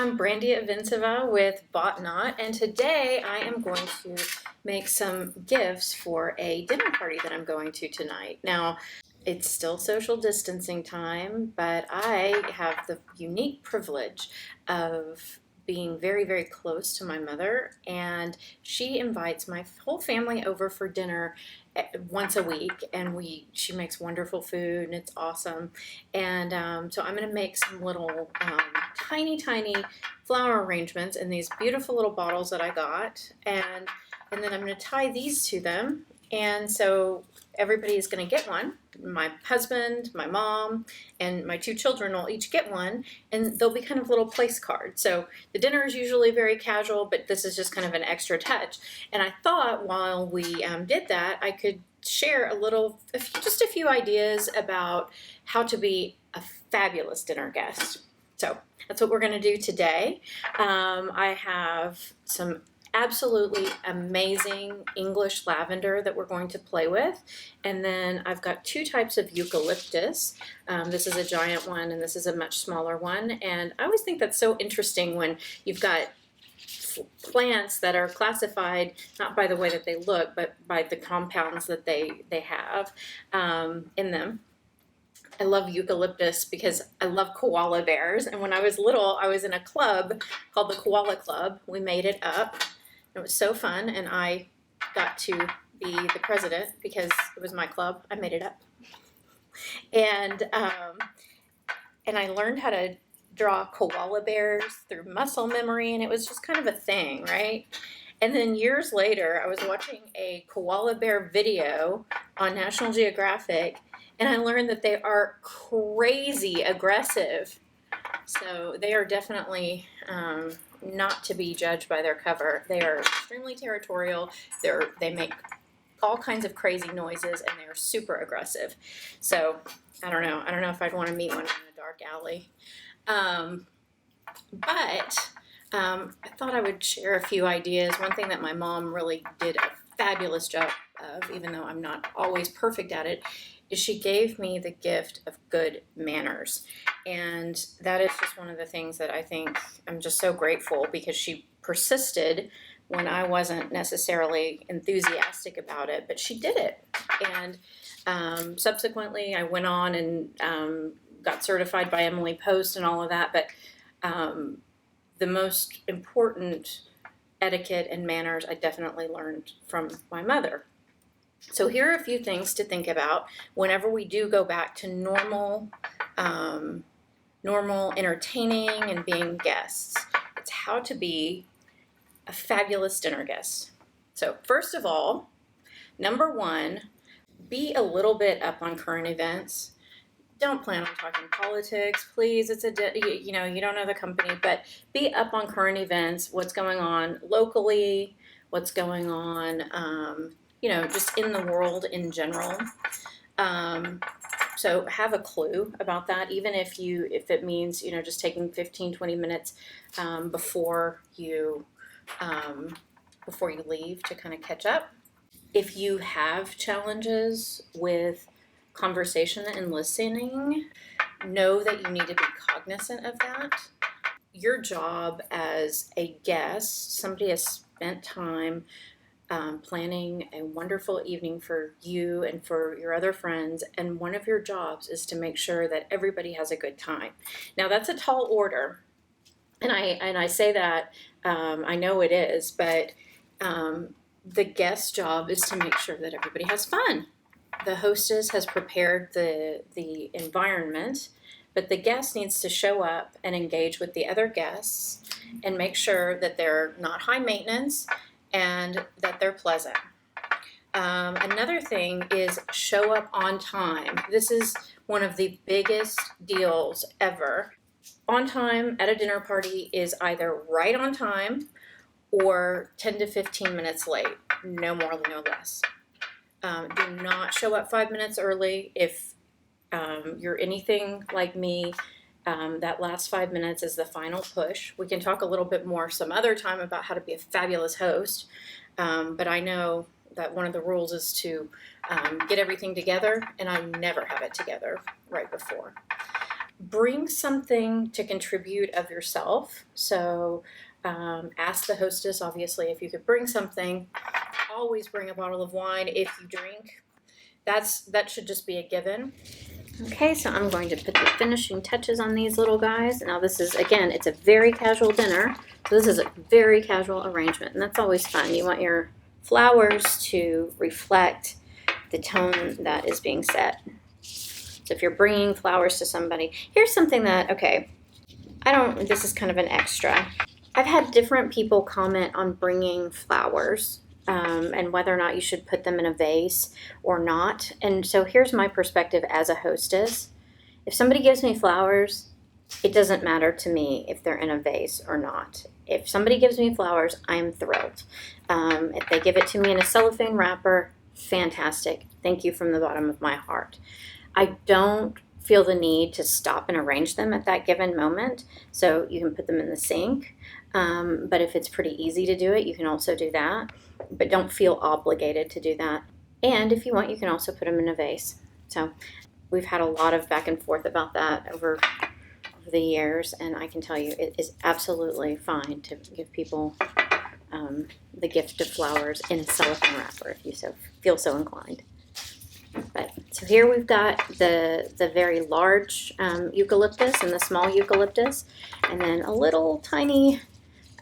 I'm Brandy Obvintseva with Botanaut, and today I am going to make some gifts for a dinner party that I'm going to tonight. Now, it's still social distancing time, but I have the unique privilege of being very, very close to my mother, and she invites my whole family over for dinner once a week, and she makes wonderful food, and it's awesome. And so I'm going to make some little tiny flower arrangements in these beautiful little bottles that I got, and then I'm going to tie these to them, and so everybody is going to get one. My husband, my mom, and my two children will each get one, and they'll be kind of little place cards. So the dinner is usually very casual, but this is just kind of an extra touch. And I thought while we did that, I could share just a few ideas about how to be a fabulous dinner guest. So that's what we're going to do today. I have some absolutely amazing English lavender that we're going to play with. And then I've got two types of eucalyptus. This is a giant one and this is a much smaller one. And I always think that's so interesting when you've got plants that are classified not by the way that they look, but by the compounds that they have in them. I love eucalyptus because I love koala bears. And when I was little, I was in a club called the Koala Club. We made it up. It was so fun, and I got to be the president because it was my club. I made it up. And I learned how to draw koala bears through muscle memory, and it was just kind of a thing, right? And then years later, I was watching a koala bear video on National Geographic, and I learned that they are crazy aggressive. So they are definitely not to be judged by their cover. They are extremely territorial. They make all kinds of crazy noises, and they are super aggressive. So I don't know if I'd want to meet one in a dark alley. But I thought I would share a few ideas. One thing that my mom really did a fabulous job of, even though I'm not always perfect at it, is she gave me the gift of good manners. And that is just one of the things that I think I'm just so grateful, because she persisted when I wasn't necessarily enthusiastic about it, but she did it. And subsequently I went on and got certified by Emily Post and all of that, but the most important etiquette and manners I definitely learned from my mother. So here are a few things to think about whenever we do go back to normal entertaining and being guests. It's how to be a fabulous dinner guest. So first of all, number one, be a little bit up on current events. Don't plan on talking politics, please. It's you don't know the company, but be up on current events, what's going on locally, what's going on just in the world in general. So have a clue about that, even if it means, just taking 15-20 minutes before you leave to kind of catch up. If you have challenges with conversation and listening, know that you need to be cognizant of that. Your job as a guest, somebody has spent time planning a wonderful evening for you and for your other friends, and one of your jobs is to make sure that everybody has a good time. Now that's a tall order, and I say that I know it is, but the guest job is to make sure that everybody has fun. The hostess has prepared the environment, but the guest needs to show up and engage with the other guests and make sure that they're not high maintenance and that they're pleasant. Another thing is show up on time. This is one of the biggest deals ever. On time at a dinner party is either right on time or 10 to 15 minutes late, no more, no less. Do not show up 5 minutes early. If you're anything like me, that last 5 minutes is the final push. We can talk a little bit more some other time about how to be a fabulous host, but I know that one of the rules is to get everything together, and I never have it together right before. bring something to contribute of yourself. So ask the hostess, obviously, if you could bring something. Always bring a bottle of wine if you drink. That should just be a given. Okay, so I'm going to put the finishing touches on these little guys. Now this is, again, it's a very casual dinner. So this is a very casual arrangement, and that's always fun. You want your flowers to reflect the tone that is being set. So if you're bringing flowers to somebody, here's something that, okay, this is kind of an extra. I've had different people comment on bringing flowers. And whether or not you should put them in a vase or not. And so here's my perspective as a hostess. If somebody gives me flowers, it doesn't matter to me if they're in a vase or not. If somebody gives me flowers, I'm thrilled. If they give it to me in a cellophane wrapper, fantastic. Thank you from the bottom of my heart. I don't feel the need to stop and arrange them at that given moment. So you can put them in the sink. But if it's pretty easy to do it, you can also do that. But don't feel obligated to do that. And if you want, you can also put them in a vase. So we've had a lot of back and forth about that over the years, and I can tell you it is absolutely fine to give people the gift of flowers in a cellophane wrapper if you feel so inclined. But so here we've got the very large eucalyptus and the small eucalyptus, and then a little tiny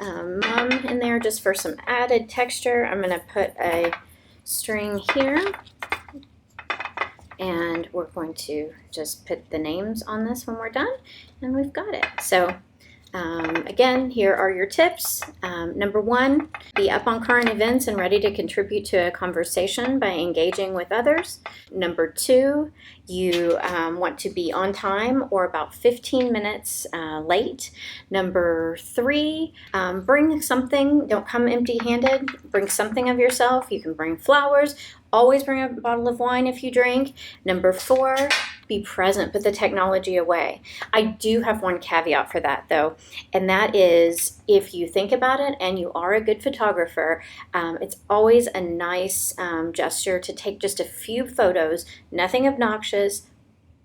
mum in there just for some added texture. I'm going to put a string here, and we're going to just put the names on this when we're done, and we've got it. So again, here are your tips. Number 1, be up on current events and ready to contribute to a conversation by engaging with others. Number 2, you want to be on time or about 15 minutes late. Number 3, bring something. Don't come empty-handed. Bring something of yourself. You can bring flowers. Always bring a bottle of wine if you drink. Number 4, be present. Put the technology away. I do have one caveat for that, though, and that is if you think about it and you are a good photographer, it's always a nice gesture to take just a few photos, nothing obnoxious.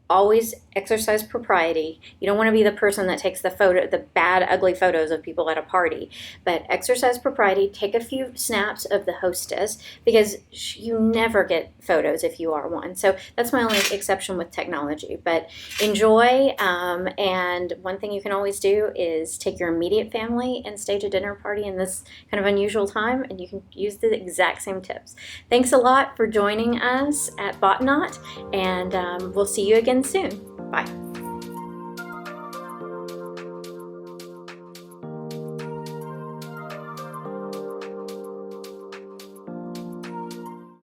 Always exercise propriety. You don't want to be the person that takes the bad, ugly photos of people at a party, but exercise propriety. Take a few snaps of the hostess because you never get photos if you are one. So that's my only exception with technology, but enjoy. And one thing you can always do is take your immediate family and stage a dinner party in this kind of unusual time, and you can use the exact same tips. Thanks a lot for joining us at Botanaut, and we'll see you again soon. Bye.